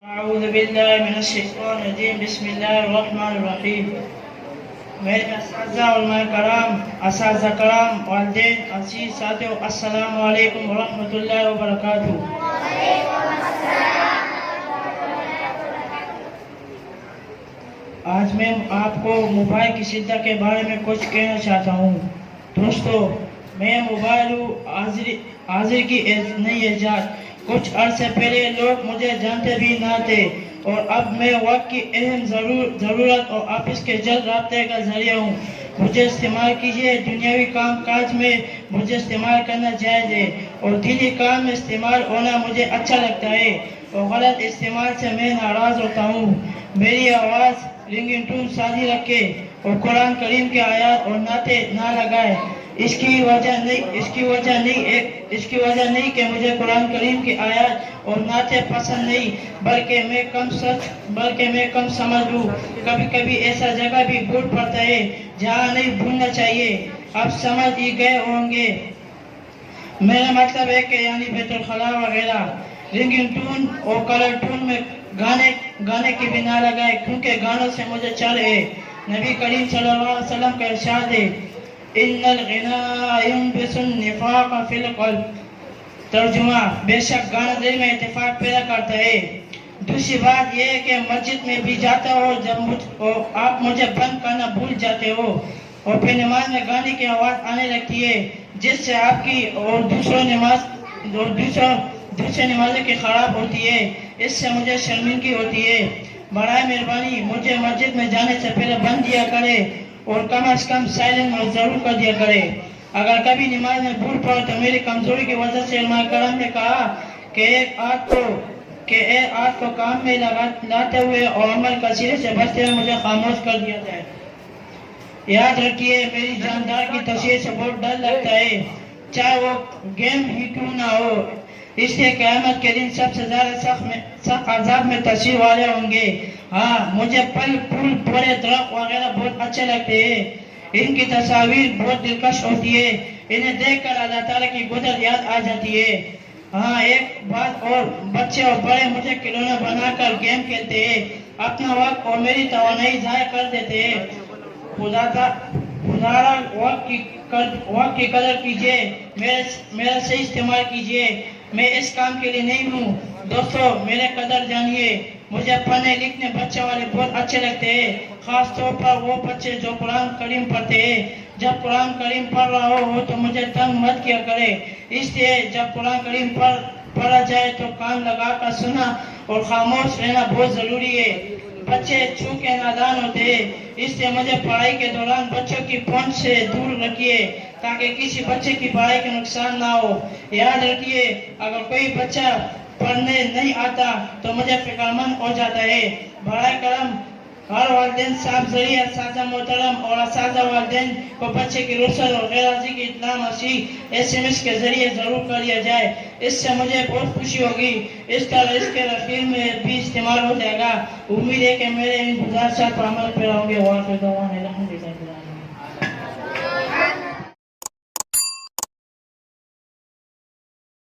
اعوذ باللہ من الشیطان الرجیم بسم اللہ الرحمن الرحیم۔ میرے اساتذہ علماء کرام، اساتذہ کرام، والدین، عزیز ساتھیو، السلام علیکم ورحمۃ اللہ وبرکاتہ۔ آج میں آپ کو موبائل کی شدت کے بارے میں کچھ کہنا چاہتا ہوں۔ دوستو، میں موبائل حاضر کی نئی ایجاد۔ کچھ عرصے پہلے لوگ مجھے جانتے بھی نہ تھے، اور اب میں وقت کی اہم ضرورت اور آپس کے جلد رابطے کا ذریعہ ہوں۔ مجھے استعمال کیجیے، دنیاوی کام کاج میں مجھے استعمال کرنا جائز ہے، اور دینی کام میں استعمال ہونا مجھے اچھا لگتا ہے، اور غلط استعمال سے میں ناراض ہوتا ہوں۔ میری آواز رنگنگ ٹون سادی رکھے، اور قرآن کریم کے آیات اور نعتیں نہ لگائے۔ اس کی وجہ نہیں کہ مجھے قرآن کریم کی آیات اور نعتیں پسند نہیں، بلکہ میں کم سمجھ ہوں۔ کبھی کبھی ایسا جگہ بھی بھول پڑتا ہے جہاں نہیں بھولنا چاہیے۔ اب سمجھ ہی گئے ہوں گے میرا مطلب ہے کہ یعنی بیت الخلاء وغیرہ۔ رنگنگ ٹون اور کلر ٹون میں گانے کی بھی نہ لگائے، کیونکہ گانوں سے مجھے چل ہے۔ نبی کریم صلی اللہ علیہ وسلم کا ارشاد ہے، ان الغناء ينبس النفاق فی القلب۔ ترجمہ، بے شک گانا دل میں اتفاق پیدا کرتا ہے۔ دوسری بات یہ ہے کہ مسجد میں بھی جاتا ہو جب آپ مجھے بند کرنا بھول جاتے ہو، اور پھر نماز میں گانے کی آواز آنے لگتی ہے، جس سے آپ کی اور دوسرے نمازیں کی خراب ہوتی ہے۔ اس سے مجھے شرمندگی ہوتی ہے۔ برائے مہربانی مجھے مسجد میں جانے سے پہلے بند دیا کرے، اور کم از کم سائلنٹ میں ضرور کر دیا کرے۔ اگر کبھی نماز میں بھول پڑے تو میری کمزوری کی وجہ سے علماء کرام نے کہا کہ ایک آدھ کو کام میں لاتے ہوئے اور عمل کا سرے سے بچتے ہوئے مجھے خاموش کر دیا جائے۔ یاد رکھیے، میری جاندار کی تصویر سے بہت ڈر لگتا ہے، چاہے وہ گیم ہی کیوں نہ ہو۔ اس لیے قیامت کے دن سب سے زیادہ سخت عذاب میں تصویر والے ہوں گے۔ ہاں، مجھے پھل پھول بڑے درخت وغیرہ بہت اچھے لگتے ہیں۔ ان کی تصاویر بہت دلکش ہوتی ہے، انہیں دیکھ کر اللہ تعالیٰ کی قدرت یاد آ جاتی ہے۔ ہاں، ایک بات اور، بچے اور بڑے مجھے کھلونا بنا کر گیم کھیلتے ہیں، اپنا وقت اور میری توانائی ضائع کر دیتے ہیں۔ خدا وقت کی قدر کیجیے، میرا صحیح استعمال کیجیے۔ میں اس کام کے لیے نہیں ہوں۔ دوستو، میرے قدر جانیے، مجھے پڑھنے لکھنے بچے والے بہت اچھے لگتے ہیں، خاص طور پر وہ بچے جو قرآن کریم پڑھتے ہیں۔ جب قرآن کریم پڑھ رہا ہو تو مجھے تنگ مت کیا کرے، اس لیے جب قرآن کریم پڑھا جائے تو کان لگا کر سنا اور خاموش رہنا بہت ضروری ہے۔ بچے چونکہ نادان ہوتے ہیں، اس لیے مجھے پڑھائی کے دوران بچوں کی پہنچ سے دور رکھیے، تاکہ کسی بچے کی پڑھائی کا نقصان نہ ہو۔ یاد رکھیے، اگر کوئی بچہ پڑھنے نہیں آتا تو مجھے فکر مند ہو جاتا ہے۔ برائے کرم ہر والدین صاحب ذریعہ اساتذہ محترم اور اساتذہ والدین کو بچے کی رخصت اور غیر حاضری کی اطلاع مسیح SMS کے ذریعے ضرور کر دیا جائے، اس سے مجھے بہت خوشی ہوگی۔ اس طرح اس کے رخیر میں بھی استعمال ہو جائے گا۔ امید ہے کہ میرے ان گزارشات پر عمل پیرا ہوں گے۔